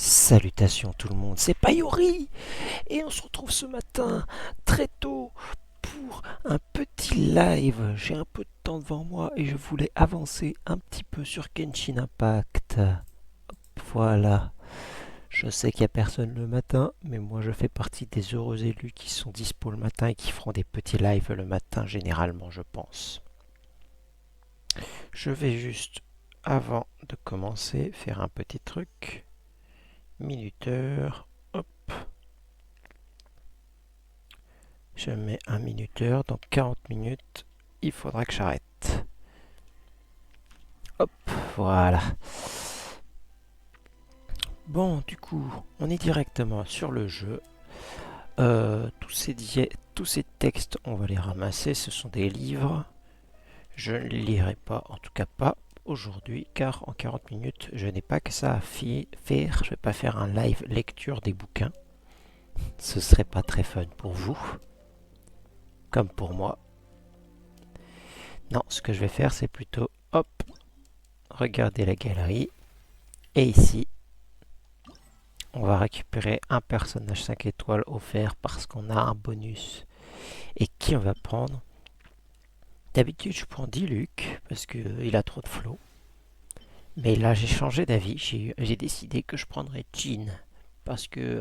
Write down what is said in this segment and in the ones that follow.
Salutations tout le monde, c'est Payori et on se retrouve ce matin très tôt pour un petit live. J'ai un peu de temps devant moi et je voulais avancer un petit peu sur Genshin Impact. Voilà, je sais qu'il n'y a personne le matin, mais moi je fais partie des heureux élus qui sont dispo le matin et qui feront des petits lives le matin généralement, je pense. Je vais juste, avant de commencer, faire un petit truc. Minuteur, hop. Je mets un minuteur, donc 40 minutes, il faudra que j'arrête. Hop, voilà. Bon, du coup, on est directement sur le jeu. Tous ces textes, on va les ramasser, ce sont des livres. Je ne les lirai pas, en tout cas pas aujourd'hui, car en 40 minutes, je n'ai pas que ça à faire. Je ne vais pas faire un live lecture des bouquins. Ce serait pas très fun pour vous, comme pour moi. Non, ce que je vais faire, c'est plutôt, hop, regarder la galerie. Et ici, on va récupérer un personnage 5 étoiles offert parce qu'on a un bonus. Et qui on va prendre? D'habitude, je prends Diluc parce qu'il a trop de flow. Mais là, j'ai changé d'avis. J'ai décidé que je prendrais Jean parce que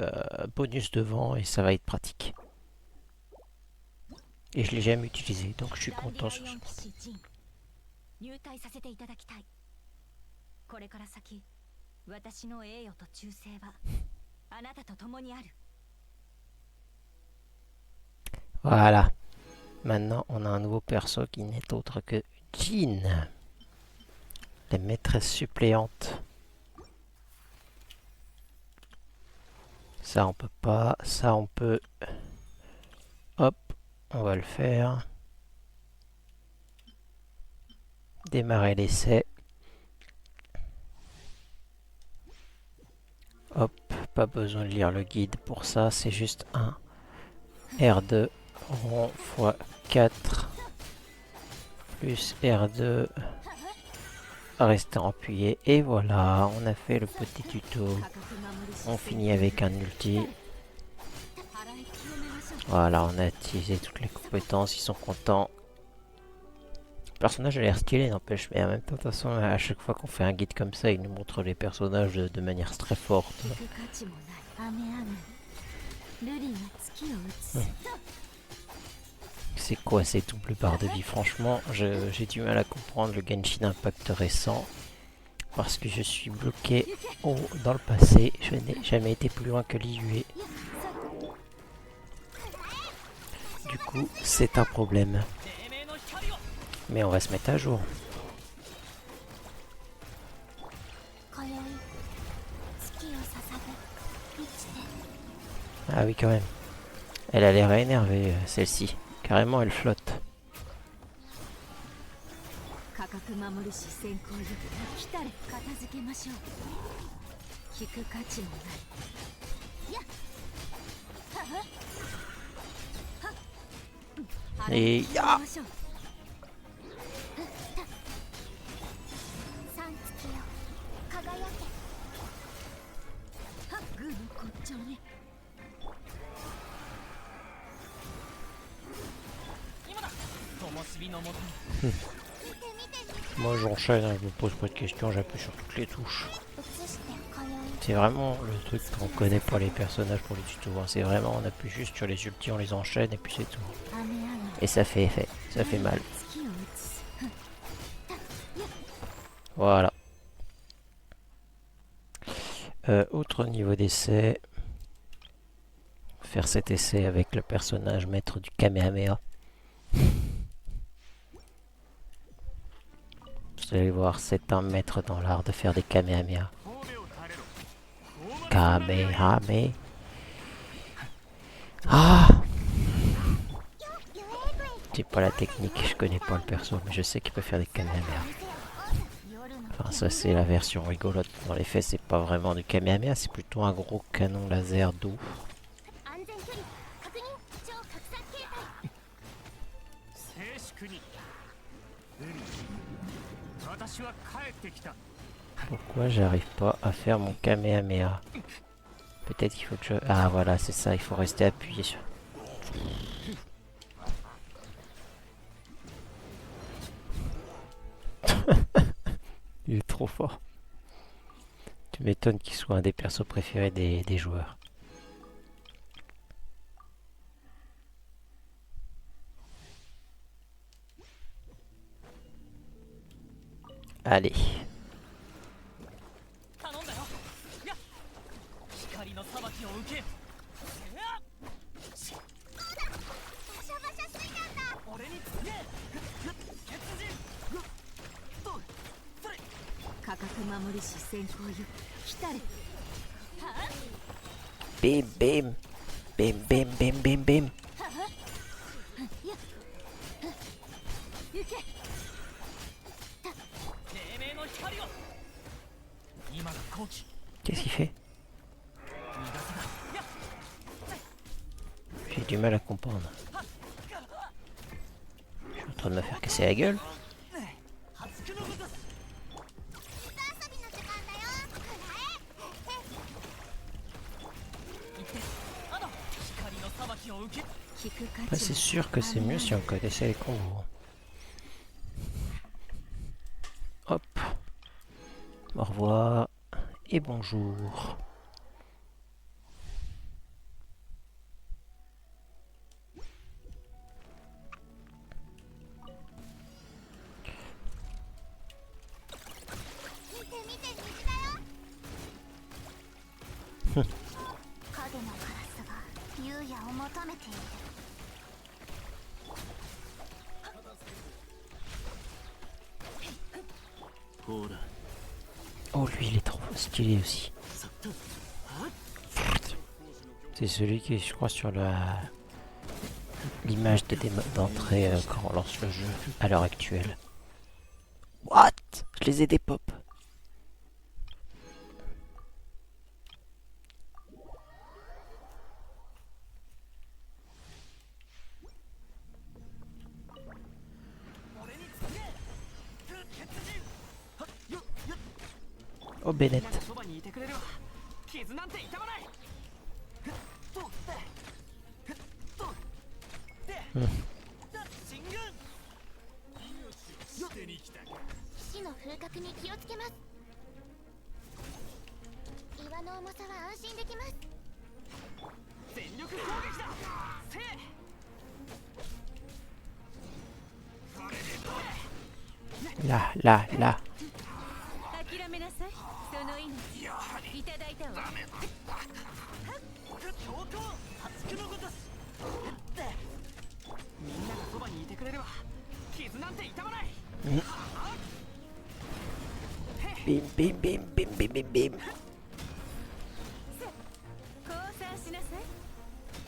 bonus devant et ça va être pratique. Et je l'ai jamais utilisé, donc je suis content sur ce point. 入隊させていただきたい。これから先、私の栄誉と忠誠はあなたと共にある。 Voilà. Maintenant, on a un nouveau perso qui n'est autre que Jean, la maîtresse suppléante. Ça, on peut pas. Ça, on peut. Hop, on va le faire. Démarrer l'essai. Hop, pas besoin de lire le guide pour ça, c'est juste un R2 rond x 4 plus R2 rester appuyé et voilà, on a fait le petit tuto. On finit avec un ulti. Voilà, on a utilisé toutes les compétences, ils sont contents. Le personnage a l'air stylé, n'empêche, mais en même temps, de toute façon, à chaque fois qu'on fait un guide comme ça, il nous montre les personnages de manière très forte. C'est quoi ces doubles barres de vie? Franchement, j'ai du mal à comprendre le Genshin Impact récent. Parce que je suis bloqué dans le passé. Je n'ai jamais été plus loin que l'IUE. Du coup, c'est un problème. Mais on va se mettre à jour. Ah oui, quand même. Elle a l'air énervée, celle-ci. Carrément, elle flotte. Et ya! Moi j'enchaîne, je me pose pas de questions, j'appuie sur toutes les touches. C'est vraiment le truc qu'on connaît pas les personnages pour les tutos. Hein. C'est vraiment, on appuie juste sur les ultis, on les enchaîne et puis c'est tout. Et ça fait effet, ça fait mal. Voilà. Autre niveau d'essai. Faire cet essai avec le personnage maître du Kamehameha. Vous allez voir, c'est un maître dans l'art de faire des Kamehameha. Kamehameha. Ah! J'ai pas la technique, je connais pas le perso, mais je sais qu'il peut faire des Kamehameha. Enfin, ça c'est la version rigolote. Dans les faits, c'est pas vraiment du Kamehameha, c'est plutôt un gros canon laser d'eau. Pourquoi j'arrive pas à faire mon Kamehameha? Peut-être qu'il faut que je... Ah voilà, c'est ça, il faut rester appuyé sur... Il est trop fort. Tu m'étonnes qu'il soit un des persos préférés des joueurs. Allez. Bim, bim. Bim, bim, bim, bim, bim. Qu'est-ce qu'il fait? J'ai du mal à comprendre. Je suis en train de me faire casser la gueule. Après, c'est sûr que c'est mieux si on connaissait les combos. Hop. Au revoir et bonjour. Oh, lui, il est trop stylé aussi. C'est celui qui est, je crois, sur l'image d'entrée quand on lance le jeu à l'heure actuelle. What? Je les ai des pop. Oh, Bennett. Là, là, là. Bim, bim, bim, bim, bim, bim, bim.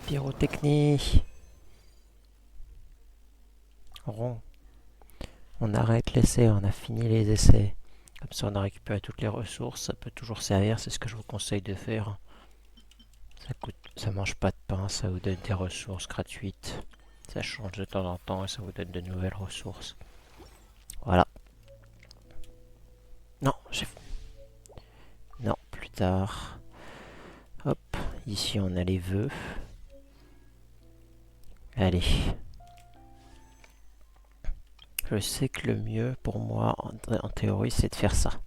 Pyrotechnie. Rond. On arrête l'essai, on a fini les essais. Comme ça on a récupéré toutes les ressources, ça peut toujours servir, c'est ce que je vous conseille de faire. Ça mange pas de pain, ça vous donne des ressources gratuites. Ça change de temps en temps et ça vous donne de nouvelles ressources. Voilà. Non, non, plus tard. Hop, ici on a les vœux. Allez. Je sais que le mieux pour moi, en théorie, c'est de faire ça.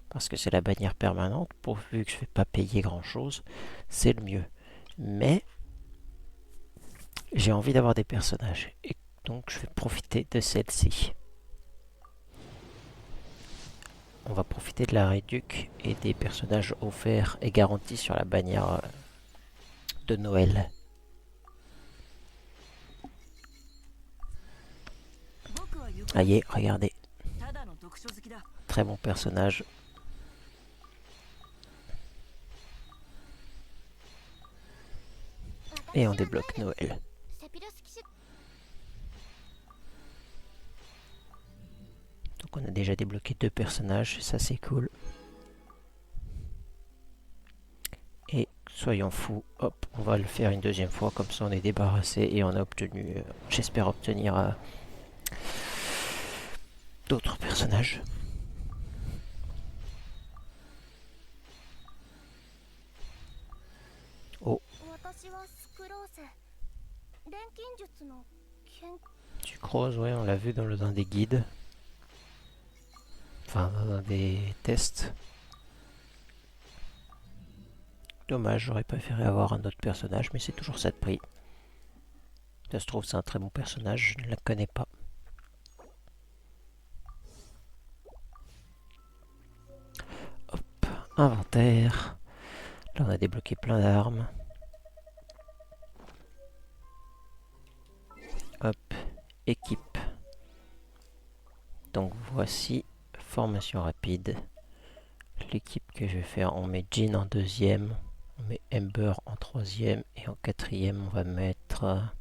Parce que c'est la bannière permanente, pourvu que je ne vais pas payer grand chose, c'est le mieux. Mais j'ai envie d'avoir des personnages, et donc je vais profiter de celle-ci. On va profiter de la réduc et des personnages offerts et garantis sur la bannière de Noël. Allez, regardez. Très bon personnage. Et on débloque Noël. Donc on a déjà débloqué 2 personnages, ça c'est cool. Et soyons fous, hop, on va le faire une deuxième fois, comme ça on est débarrassé et on a obtenu, j'espère obtenir d'autres personnages. Sucrose, ouais, on l'a vu dans des guides. Enfin, dans des tests. Dommage, j'aurais préféré avoir un autre personnage, mais c'est toujours ça de prix. Ça se trouve, c'est un très bon personnage, je ne la connais pas. Hop, inventaire. Là, on a débloqué plein d'armes. Hop, équipe. Donc voici, formation rapide. L'équipe que je vais faire, on met Jean en deuxième, on met Ember en troisième, et en quatrième, on va mettre...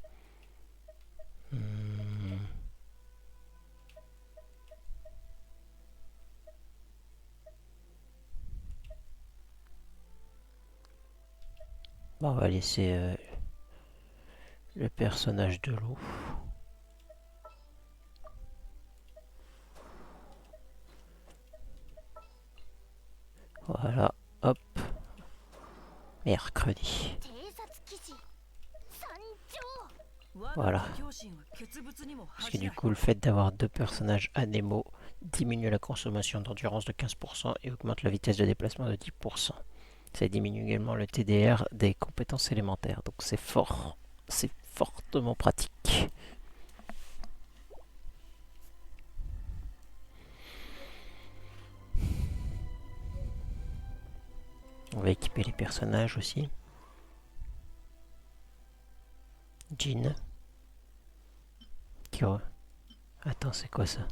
Bon, on va laisser le personnage de l'eau. Voilà, hop. Mercredi. Voilà. Parce que du coup, le fait d'avoir deux personnages anémaux diminue la consommation d'endurance de 15% et augmente la vitesse de déplacement de 10%. Ça diminue également le TDR des compétences élémentaires. Donc c'est fort. C'est fortement pratique. On va équiper les personnages aussi. Jean. Attends, c'est quoi ça?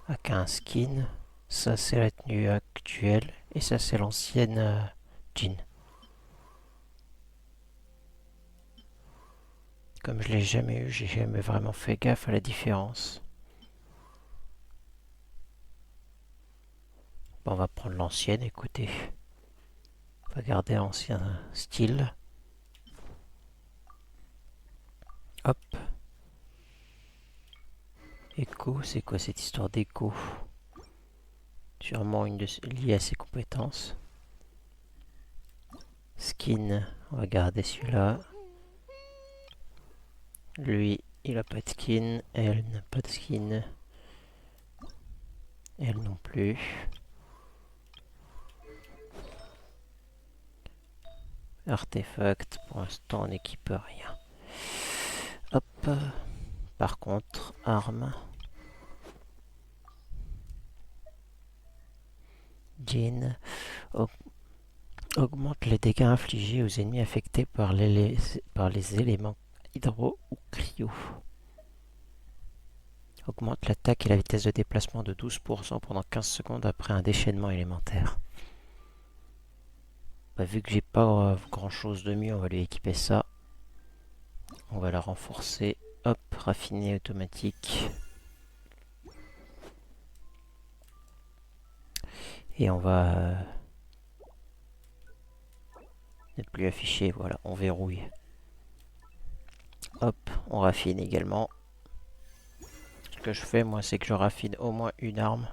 Ah, qu'un skin. Ça, c'est la tenue actuelle. Et ça, c'est l'ancienne Jean. Comme je l'ai jamais eu, j'ai jamais vraiment fait gaffe à la différence. Bon, on va prendre l'ancienne, écoutez. On va garder l'ancien style. Hop. Echo, c'est quoi cette histoire d'écho? Sûrement liée à ses compétences. Skin, on va garder celui-là. Lui, il a pas de skin. Elle n'a pas de skin. Elle non plus. Artefact, pour l'instant on n'équipe rien. Hop. Par contre, arme. Jean augmente les dégâts infligés aux ennemis affectés par les éléments hydro ou cryo. Augmente l'attaque et la vitesse de déplacement de 12% pendant 15 secondes après un déchaînement élémentaire. Bah, vu que j'ai pas grand chose de mieux, on va lui équiper ça. On va la renforcer. Hop, raffiné automatique. Et on va n'être plus affiché. Voilà, on verrouille. Hop, on raffine également. Ce que je fais, moi, c'est que je raffine au moins une arme.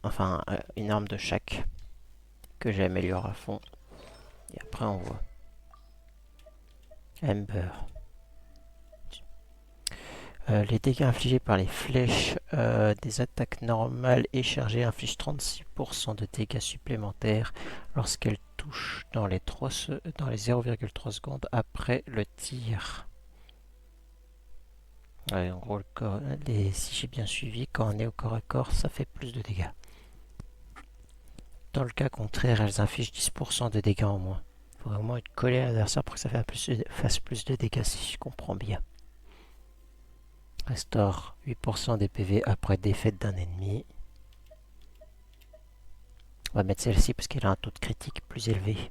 Enfin, une arme de chaque. Que j'améliore à fond. Et après, on voit. Ember. Les dégâts infligés par les flèches des attaques normales et chargées infligent 36% de dégâts supplémentaires lorsqu'elles touchent dans les 0,3 secondes après le tir. Ouais, en gros, si j'ai bien suivi, quand on est au corps à corps, ça fait plus de dégâts. Dans le cas contraire, elles infligent 10% de dégâts en moins. Il faut vraiment être collé à l'adversaire pour que ça fasse plus de dégâts, si je comprends bien. Restaure 8% des PV après défaite d'un ennemi. On va mettre celle-ci parce qu'elle a un taux de critique plus élevé.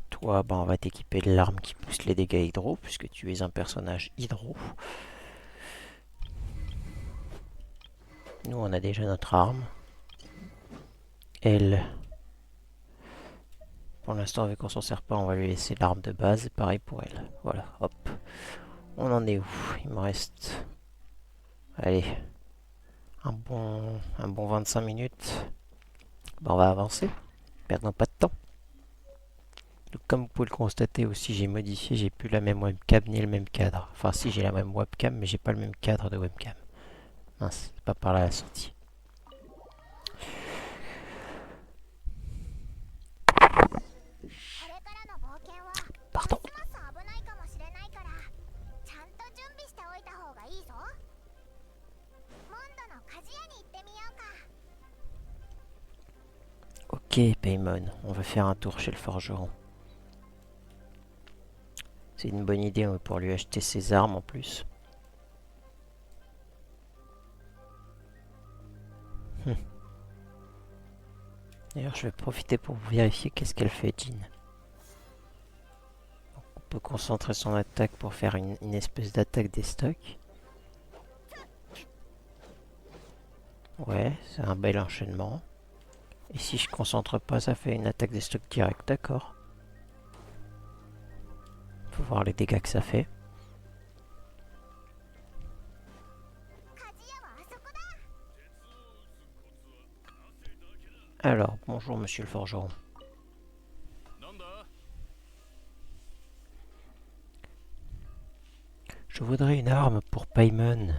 Toi, bah, on va t'équiper de l'arme qui pousse les dégâts hydro, puisque tu es un personnage hydro. Nous, on a déjà notre arme. Elle, pour l'instant, vu qu'on s'en sert pas, on va lui laisser l'arme de base. Pareil pour elle. Voilà, hop. On en est où? Il me reste... Allez, un bon 25 minutes. Bah, on va avancer. Perdons pas de temps. Donc, comme vous pouvez le constater aussi, j'ai modifié, j'ai plus la même webcam ni le même cadre. Enfin si, j'ai la même webcam, mais j'ai pas le même cadre de webcam. Mince, c'est pas par là la sortie. Pardon. Ok, Paimon, on va faire un tour chez le forgeron. C'est une bonne idée pour lui acheter ses armes en plus. D'ailleurs, je vais profiter pour vérifier qu'est-ce qu'elle fait, Jean. On peut concentrer son attaque pour faire une espèce d'attaque des stocks. Ouais, c'est un bel enchaînement. Et si je concentre pas, ça fait une attaque des stocks direct, d'accord. Faut voir les dégâts que ça fait. Alors, bonjour monsieur le forgeron. Je voudrais une arme pour Paimon.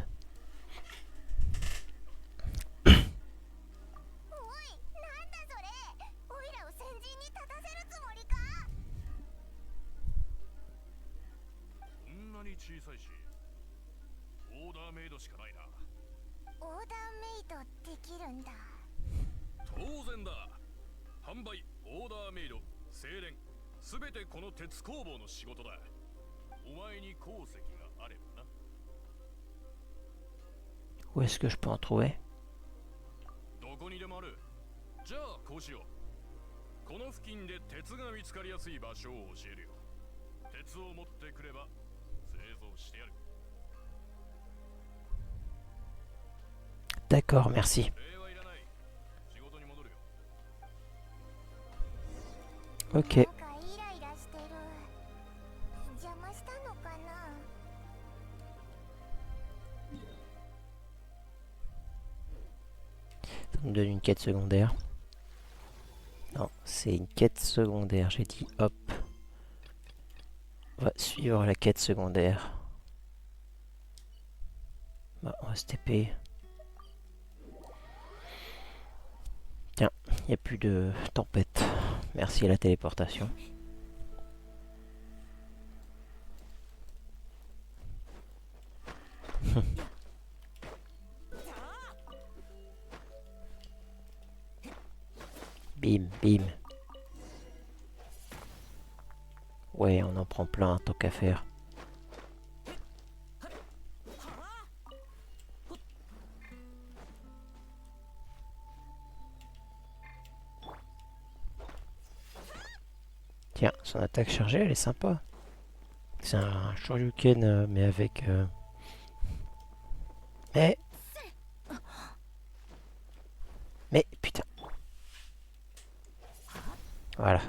Où est-ce que je peux en trouver? D'accord, merci. Ok. Ça me donne une quête secondaire. Non, c'est une quête secondaire. J'ai dit hop. On va suivre la quête secondaire. Bah, on va se TP. Tiens, il n'y a plus de tempête. Merci à la téléportation. Bim, bim. Ouais, on en prend plein, tant qu'à faire. Tiens, son attaque chargée, elle est sympa. C'est un Shoryuken, mais avec... Mais... Mais, putain. Voilà.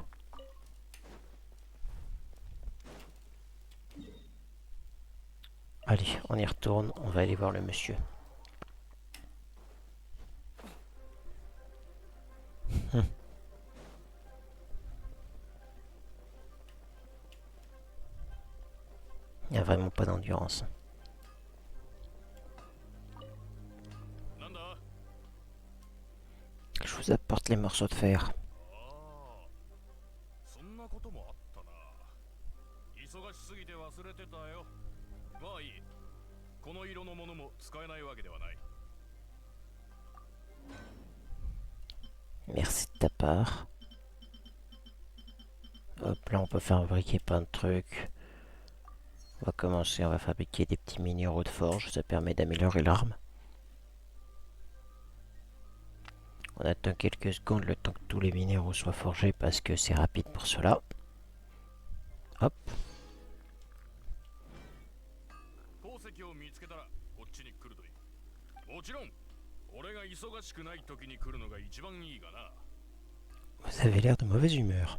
Allez, on y retourne. On va aller voir le monsieur. Il n'y a vraiment pas d'endurance. Je vous apporte les morceaux de fer. Merci de ta part. Hop, là on peut fabriquer plein de trucs. On va commencer, on va fabriquer des petits minéraux de forge. Ça permet d'améliorer l'arme. On attend quelques secondes le temps que tous les minéraux soient forgés parce que c'est rapide pour cela. Hop. Vous avez l'air de mauvaise humeur.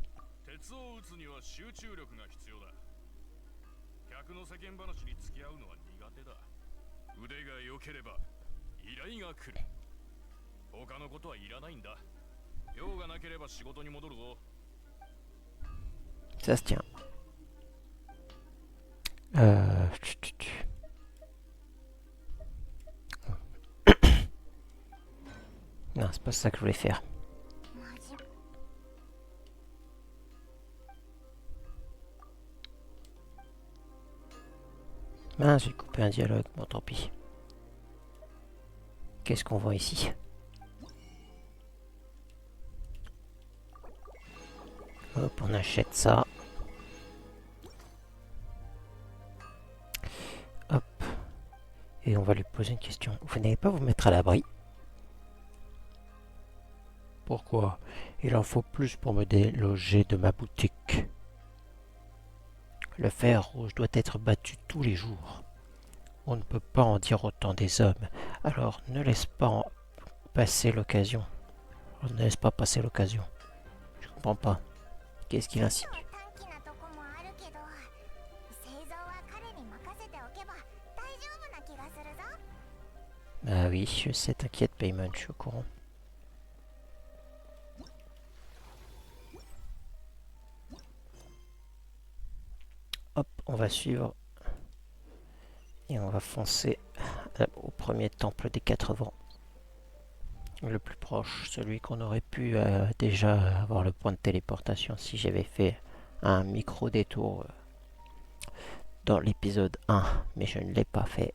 Ça se tient. Non, c'est pas ça que je voulais faire. Mince, j'ai coupé un dialogue. Bon, tant pis. Qu'est-ce qu'on voit ici? Hop, on achète ça. Hop. Et on va lui poser une question. Vous n'allez pas vous mettre à l'abri? Pourquoi? Il en faut plus pour me déloger de ma boutique. Le fer rouge doit être battu tous les jours. On ne peut pas en dire autant des hommes. Alors ne laisse pas passer l'occasion. Ne laisse pas passer l'occasion. Je comprends pas. Qu'est-ce qu'il insinue? Bah oui, je sais, t'inquiète, Paimon, je suis au courant. Hop, on va suivre. Et on va foncer au premier temple des 4 vents. Le plus proche, celui qu'on aurait pu déjà avoir le point de téléportation si j'avais fait un micro détour dans l'épisode 1, mais je ne l'ai pas fait.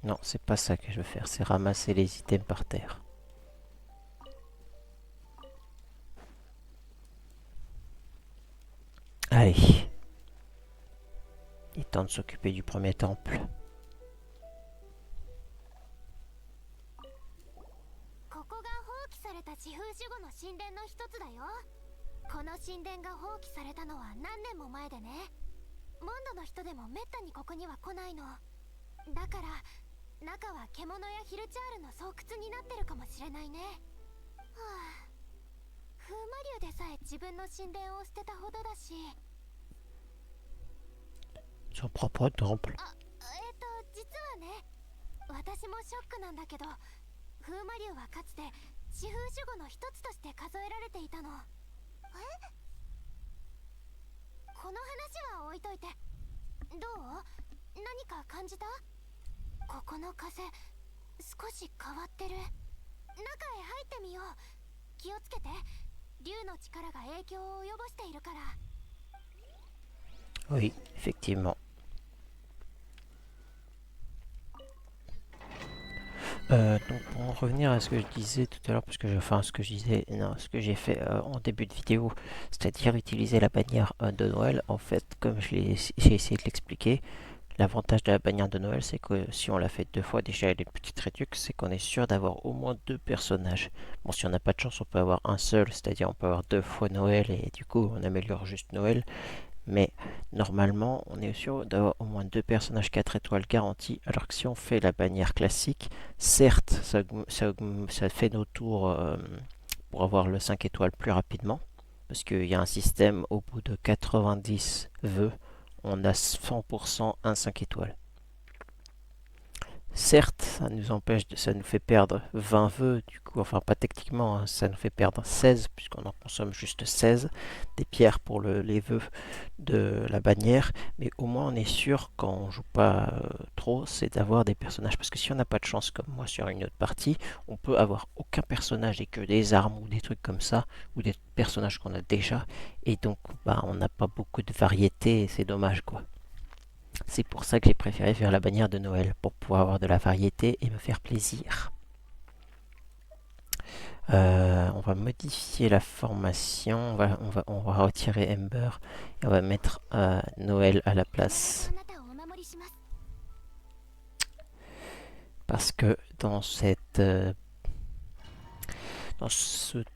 Non, c'est pas ça que je veux faire, c'est ramasser les items par terre. Allez. Il est temps de s'occuper du premier temple. Son propre temple. Oui, effectivement. Donc pour en revenir à ce que je disais tout à l'heure, parce que ce que je disais, non, ce que j'ai fait en début de vidéo, c'est-à-dire utiliser la bannière de Noël. En fait, comme j'ai essayé de l'expliquer, l'avantage de la bannière de Noël, c'est que si on l'a fait 2 fois, déjà elle est petite réduction, c'est qu'on est sûr d'avoir au moins 2 personnages. Bon, si on n'a pas de chance, on peut avoir un seul, c'est-à-dire on peut avoir 2 fois Noël et du coup on améliore juste Noël. Mais normalement, on est sûr d'avoir au moins 2 personnages 4 étoiles garantis. Alors que si on fait la bannière classique, certes, ça fait nos tours pour avoir le 5 étoiles plus rapidement. Parce qu'il y a un système, au bout de 90 vœux, on a 100% un 5 étoiles. Certes, ça nous fait perdre 20 vœux, du coup, enfin pas techniquement, hein, ça nous fait perdre 16, puisqu'on en consomme juste 16 des pierres pour les vœux de la bannière, mais au moins on est sûr quand on joue pas trop, c'est d'avoir des personnages, parce que si on n'a pas de chance comme moi sur une autre partie, on peut avoir aucun personnage et que des armes ou des trucs comme ça, ou des personnages qu'on a déjà, et donc bah, on n'a pas beaucoup de variété, et c'est dommage quoi. C'est pour ça que j'ai préféré faire la bannière de Noël, pour pouvoir avoir de la variété et me faire plaisir. On va modifier la formation, on va retirer Ember et on va mettre Noël à la place. Parce que dans ce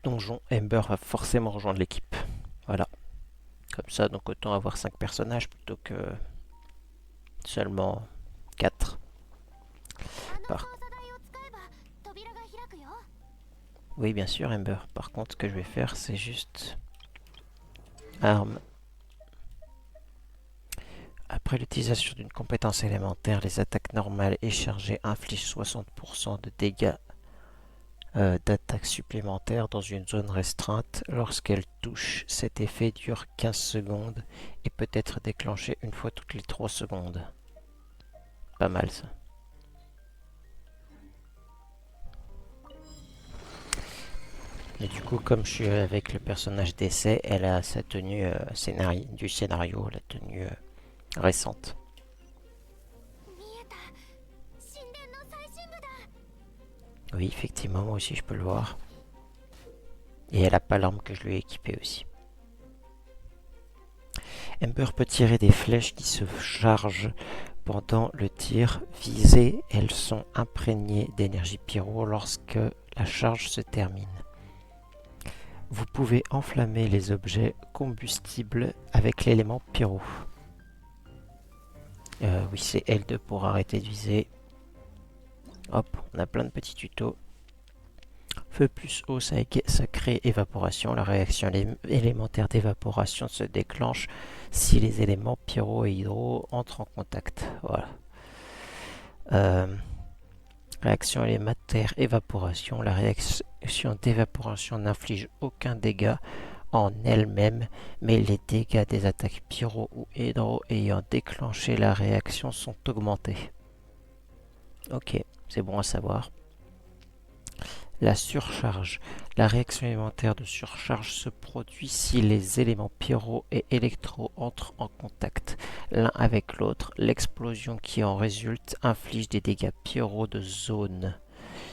donjon, Ember va forcément rejoindre l'équipe. Voilà. Comme ça, donc autant avoir 5 personnages plutôt que seulement 4. Oui, bien sûr, Ember. Par contre, ce que je vais faire, c'est juste arme. Après l'utilisation d'une compétence élémentaire, les attaques normales et chargées infligent 60% de dégâts d'attaque supplémentaire dans une zone restreinte lorsqu'elle touche. Cet effet dure 15 secondes et peut être déclenché une fois toutes les 3 secondes. Pas mal ça. Et du coup, comme je suis avec le personnage d'essai, elle a sa tenue du scénario, la tenue récente. Oui, effectivement, moi aussi je peux le voir. Et elle a pas l'arme que je lui ai équipée aussi. Ember peut tirer des flèches qui se chargent pendant le tir visé. Elles sont imprégnées d'énergie pyro lorsque la charge se termine. Vous pouvez enflammer les objets combustibles avec l'élément pyro. Oui, c'est L2 pour arrêter de viser. Hop, on a plein de petits tutos. Feu plus eau, ça crée évaporation. La réaction élémentaire d'évaporation se déclenche si les éléments pyro et hydro entrent en contact. Voilà. Réaction élémentaire évaporation. La réaction d'évaporation n'inflige aucun dégât en elle-même, mais les dégâts des attaques pyro ou hydro ayant déclenché la réaction sont augmentés. Ok, c'est bon à savoir. La surcharge. La réaction élémentaire de surcharge se produit si les éléments pyro et électro entrent en contact l'un avec l'autre. L'explosion qui en résulte inflige des dégâts pyro de zone.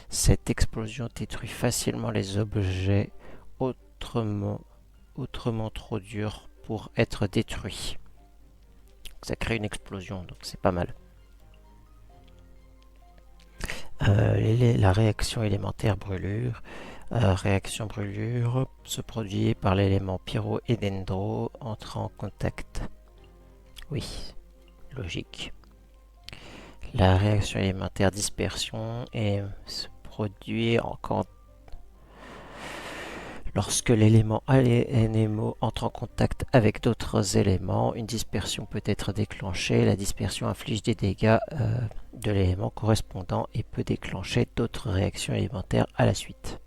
Cette explosion détruit facilement les objets autrement trop durs pour être détruits. Ça crée une explosion, donc c'est pas mal. La réaction élémentaire brûlure. Réaction brûlure se produit par l'élément pyro et dendro entrant en contact. Oui, logique. La réaction élémentaire dispersion se produit encore lorsque l'élément NMO entre en contact avec d'autres éléments. Une dispersion peut être déclenchée. La dispersion inflige des dégâts de l'élément correspondant et peut déclencher d'autres réactions élémentaires à la suite.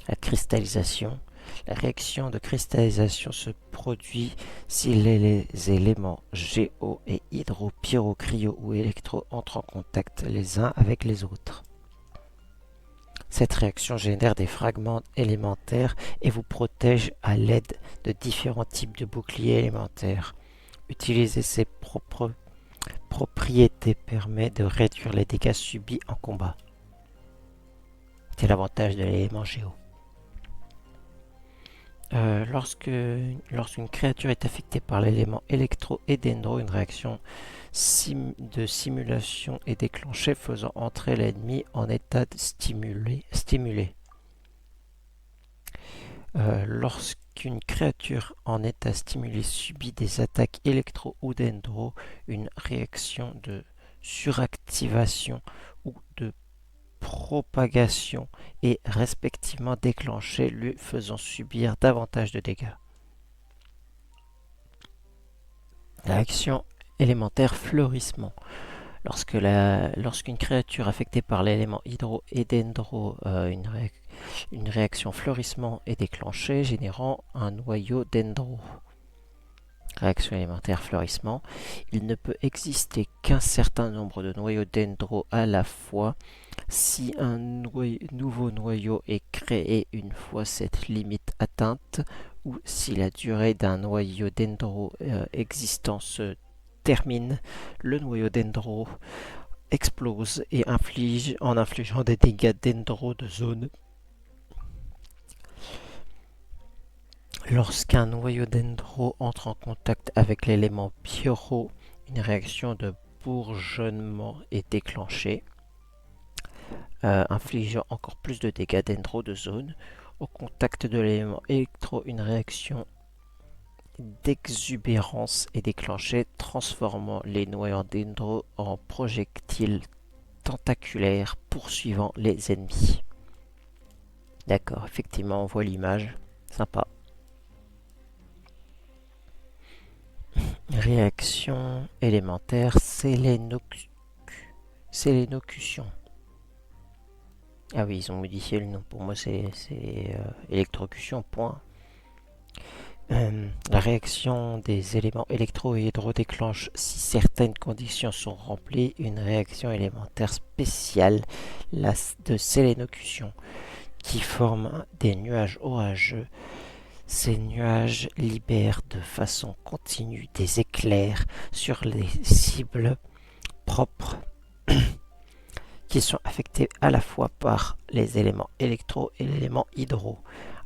La cristallisation. La réaction de cristallisation se produit si les éléments géo et hydro, pyro, cryo ou électro entrent en contact les uns avec les autres. Cette réaction génère des fragments élémentaires et vous protège à l'aide de différents types de boucliers élémentaires. Utiliser ces propriétés permet de réduire les dégâts subis en combat. C'est l'avantage de l'élément géo. Lorsqu'une créature est affectée par l'élément électro et dendro, une réaction de simulation est déclenchée, faisant entrer l'ennemi en état stimulé. Lorsqu'une créature en état stimulé subit des attaques électro ou dendro, une réaction de suractivation ou de propagation est respectivement déclenchée, lui faisant subir davantage de dégâts. Réaction élémentaire fleurissement. Lorsqu'une créature affectée par l'élément hydro et dendro, une réaction fleurissement est déclenchée, générant un noyau dendro. Réaction élémentaire fleurissement. Il ne peut exister qu'un certain nombre de noyaux dendro à la fois. Si un nouveau noyau est créé une fois cette limite atteinte, ou si la durée d'un noyau dendro existant se termine, le noyau dendro explose et en infligeant des dégâts dendro de zone. Lorsqu'un noyau dendro entre en contact avec l'élément pyro, une réaction de bourgeonnement est déclenchée, infligeant encore plus de dégâts dendro de zone. Au contact de l'élément électro, une réaction d'exubérance est déclenchée, transformant les noyaux dendro en projectiles tentaculaires poursuivant les ennemis. D'accord, effectivement, on voit l'image. Sympa. Réaction élémentaire, sélénocution. Ah oui, ils ont modifié le nom. Pour moi, c'est électrocution, point. La réaction des éléments électro et hydro déclenche, si certaines conditions sont remplies, une réaction élémentaire spéciale, la de sélénocution, qui forme des nuages orageux. Ces nuages libèrent de façon continue des éclairs sur les cibles propres qui sont affectées à la fois par les éléments électro et l'élément hydro,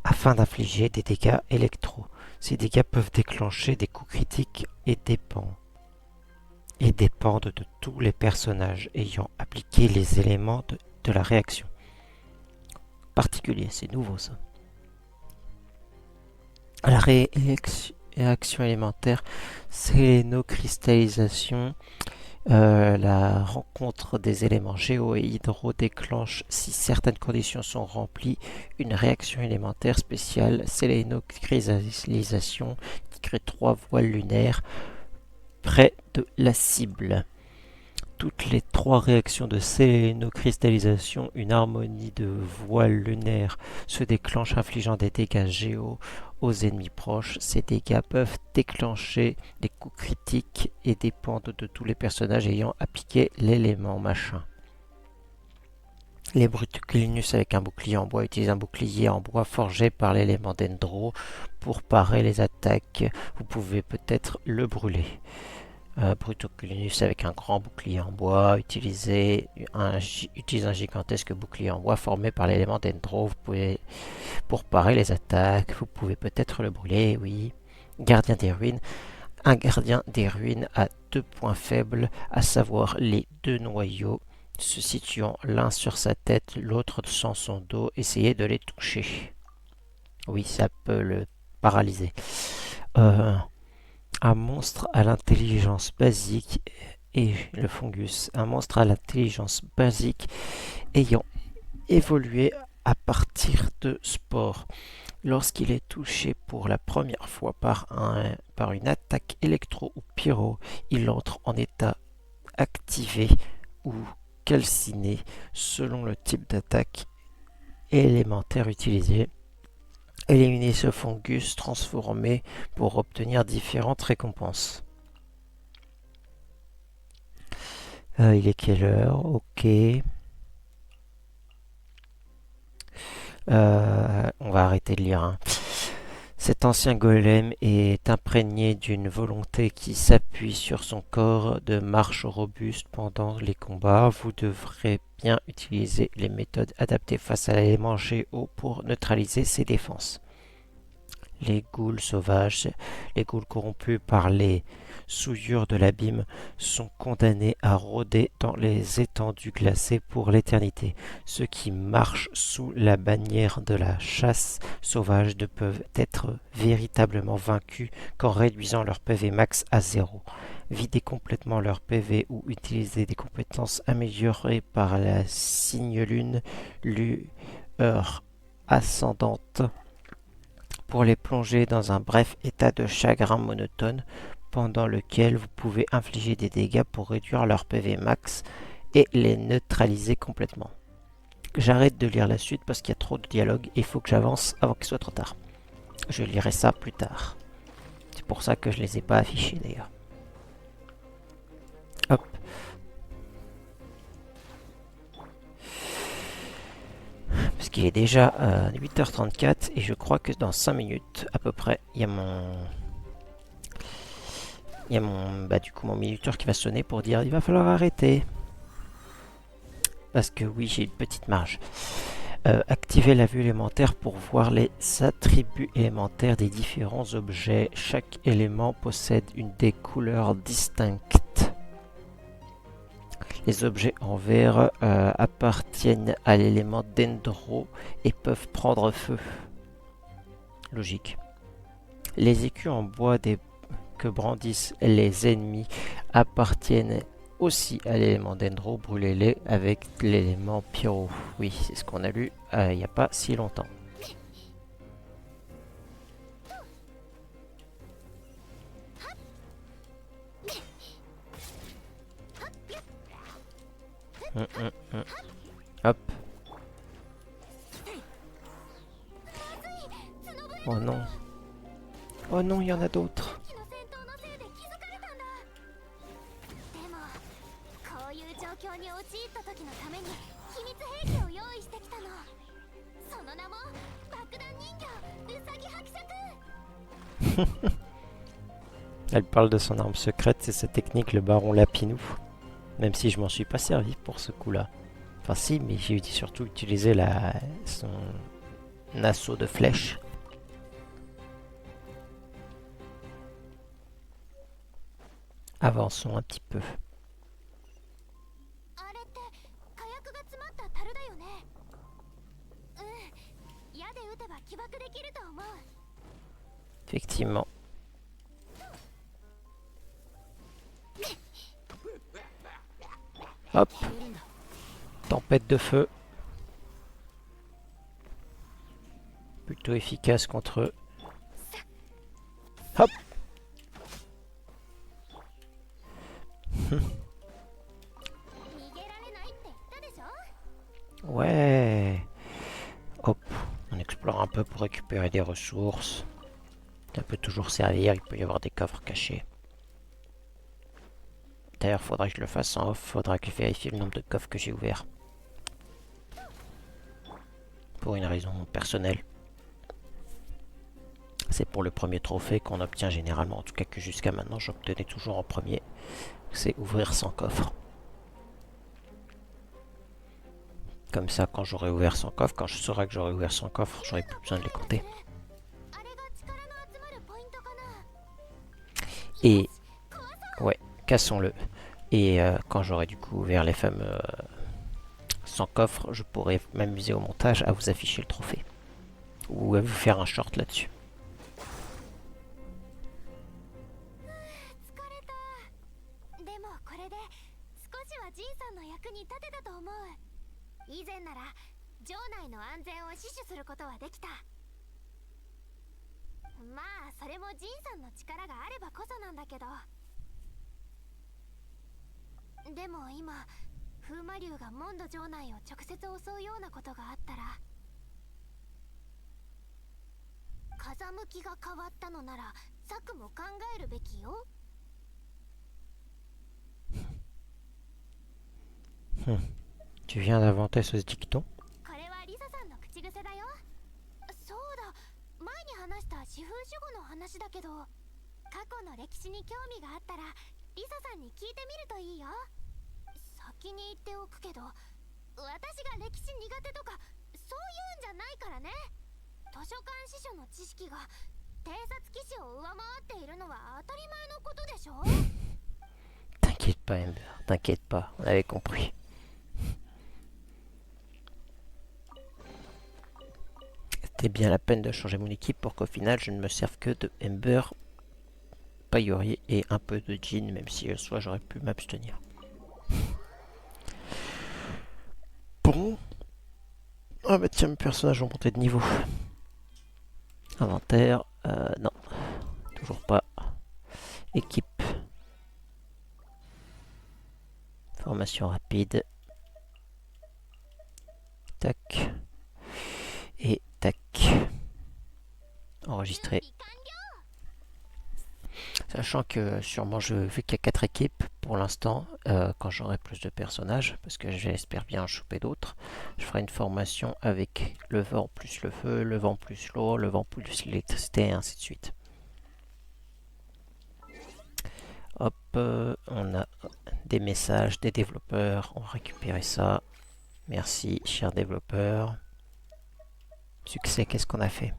afin d'infliger des dégâts électro. Ces dégâts peuvent déclencher des coups critiques et dépendent de tous les personnages ayant appliqué les éléments de la réaction. Particulier, c'est nouveau ça. La réaction élémentaire, sélénocristallisation. La rencontre des éléments géo et hydro déclenche, si certaines conditions sont remplies, une réaction élémentaire spéciale, sélénocristallisation, qui crée 3 voiles lunaires près de la cible. Toutes les 3 réactions de sélénocristallisation, une harmonie de voiles lunaires se déclenche, infligeant des dégâts géo aux ennemis proches. Ces dégâts peuvent déclencher des coups critiques et dépendent de tous les personnages ayant appliqué l'élément machin. Les Brutuculinus avec un bouclier en bois utilisent un bouclier en bois forgé par l'élément dendro pour parer les attaques. Vous pouvez peut-être le brûler. Brutoculinus avec un grand bouclier en bois, utilise un gigantesque bouclier en bois formé par l'élément dendro. Pour parer les attaques, vous pouvez peut-être le brûler, oui. Gardien des ruines. Un gardien des ruines a 2 points faibles, à savoir les 2 noyaux se situant l'un sur sa tête, l'autre sur son dos. Essayez de les toucher. Oui, ça peut le paralyser. Un monstre à l'intelligence basique et le fungus. Un monstre à l'intelligence basique ayant évolué à partir de spores. Lorsqu'il est touché pour la première fois par une attaque électro ou pyro, il entre en état activé ou calciné selon le type d'attaque élémentaire utilisé. Éliminez ce fungus transformé pour obtenir différentes récompenses. Il est quelle heure? Ok. On va arrêter de lire. Cet ancien golem est imprégné d'une volonté qui s'appuie sur son corps de marche robuste pendant les combats. Vous devrez bien utiliser les méthodes adaptées face à l'élément géo pour neutraliser ses défenses. Les ghouls sauvages, les ghouls corrompus par les souillures de l'abîme, sont condamnés à rôder dans les étendues glacées pour l'éternité. Ceux qui marchent sous la bannière de la chasse sauvage ne peuvent être véritablement vaincus qu'en réduisant leur PV max à 0. Vider complètement leur PV ou utiliser des compétences améliorées par la signe-lune, lueur ascendante, pour les plonger dans un bref état de chagrin monotone pendant lequel vous pouvez infliger des dégâts pour réduire leur PV max et les neutraliser complètement. J'arrête de lire la suite parce qu'il y a trop de dialogue et il faut que j'avance avant qu'il soit trop tard. Je lirai ça plus tard. C'est pour ça que je les ai pas affichés d'ailleurs. Hop. Parce qu'il est déjà 8h34 et je crois que dans 5 minutes à peu près, il y a mon minuteur qui va sonner pour dire il va falloir arrêter. Parce que oui, j'ai une petite marge. Activez la vue élémentaire pour voir les attributs élémentaires des différents objets. Chaque élément possède des couleurs distinctes. Les objets en vert appartiennent à l'élément dendro et peuvent prendre feu. Logique. Les écus en bois que brandissent les ennemis appartiennent aussi à l'élément dendro. Brûlez-les avec l'élément pyro. Oui, c'est ce qu'on a lu il n'y a pas si longtemps. Hop. Oh non. Oh non, il y en a d'autres. Elle parle de son arme secrète, c'est sa technique, le baron Lapinou. Même si je m'en suis pas servi pour ce coup-là. Enfin si, mais j'ai surtout utilisé son assaut de flèches. Avançons un petit peu. Effectivement. Hop. Tempête de feu. Plutôt efficace contre eux. Hop. Ouais. Hop. On explore un peu pour récupérer des ressources. Ça peut toujours servir, il peut y avoir des coffres cachés. D'ailleurs, faudrait que je le fasse en off, faudra que je vérifie le nombre de coffres que j'ai ouverts. Pour une raison personnelle. C'est pour le premier trophée qu'on obtient généralement, en tout cas que jusqu'à maintenant j'obtenais toujours en premier. C'est ouvrir 100 coffres. Comme ça, quand j'aurai ouvert 100 coffres, quand je saurai que j'aurai ouvert 100 coffres, j'aurai plus besoin de les compter. Et ouais, cassons-le. Et quand j'aurai du coup ouvert les fameux 100 coffres, je pourrai m'amuser au montage à vous afficher le trophée. Ou à vous faire un short là-dessus. Tu viens d'inventer ce dicton? T'inquiète pas, Ember, t'inquiète pas, on avait compris. C'était bien la peine de changer mon équipe pour qu'au final je ne me serve que de Ember, Payori et un peu de Jhin, même si soit j'aurais pu m'abstenir. Bon. Ah bah tiens, mes personnages ont monté de niveau. Inventaire, non, toujours pas. Équipe. Formation rapide. Tac. Et tac. Enregistrer. Sachant que sûrement, vu qu'il y a 4 équipes pour l'instant, quand j'aurai plus de personnages, parce que j'espère bien en choper d'autres, je ferai une formation avec le vent plus le feu, le vent plus l'eau, le vent plus l'électricité, et ainsi de suite. Hop, on a des messages des développeurs, on va récupérer ça. Merci, cher développeur. Succès, qu'est-ce qu'on a fait?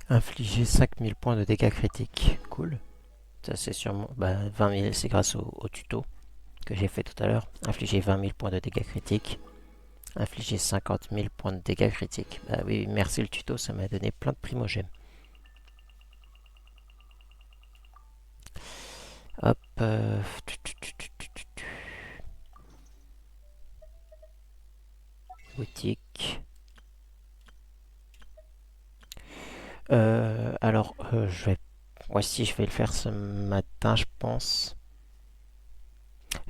Infliger 5000 points de dégâts critiques. Cool. Ça, c'est sûrement. 20 000, c'est grâce au tuto que j'ai fait tout à l'heure. Infliger 20 000 points de dégâts critiques. Infliger 50 000 points de dégâts critiques. Bah oui, merci le tuto, ça m'a donné plein de primogèmes. Hop. Boutique. Alors, je vais... Voici, je vais le faire ce matin, je pense.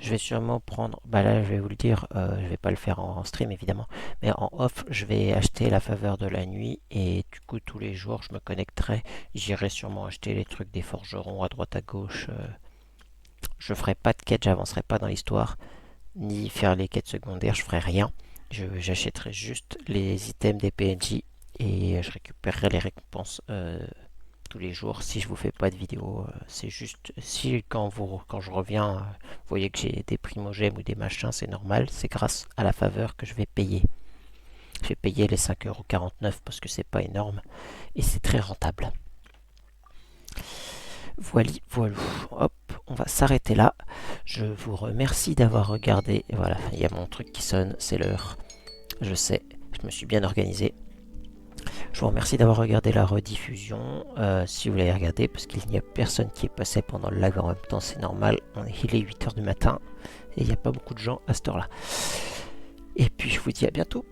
je vais sûrement prendre, bah là je vais vous le dire, je vais pas le faire en stream évidemment, mais en off, je vais acheter la faveur de la nuit et du coup tous les jours je me connecterai, j'irai sûrement acheter les trucs des forgerons à droite à gauche. Je ferai pas de quête, j'avancerai pas dans l'histoire, ni faire les quêtes secondaires, je ferai rien. J'achèterai juste les items des PNJ et je récupérerai les récompenses tous les jours si je vous fais pas de vidéo. C'est juste si quand je reviens, vous voyez que j'ai des primogèmes ou des machins, c'est normal. C'est grâce à la faveur que je vais payer. Je vais payer les 5,49€ parce que c'est pas énorme et c'est très rentable. Voilà, voilà. Hop, on va s'arrêter là. Je vous remercie d'avoir regardé. Voilà, il y a mon truc qui sonne, c'est l'heure. Je sais, je me suis bien organisé. Je vous remercie d'avoir regardé la rediffusion, si vous l'avez regardé, parce qu'il n'y a personne qui est passé pendant le live en même temps, c'est normal. Il est 8h du matin et il n'y a pas beaucoup de gens à cette heure-là. Et puis je vous dis à bientôt.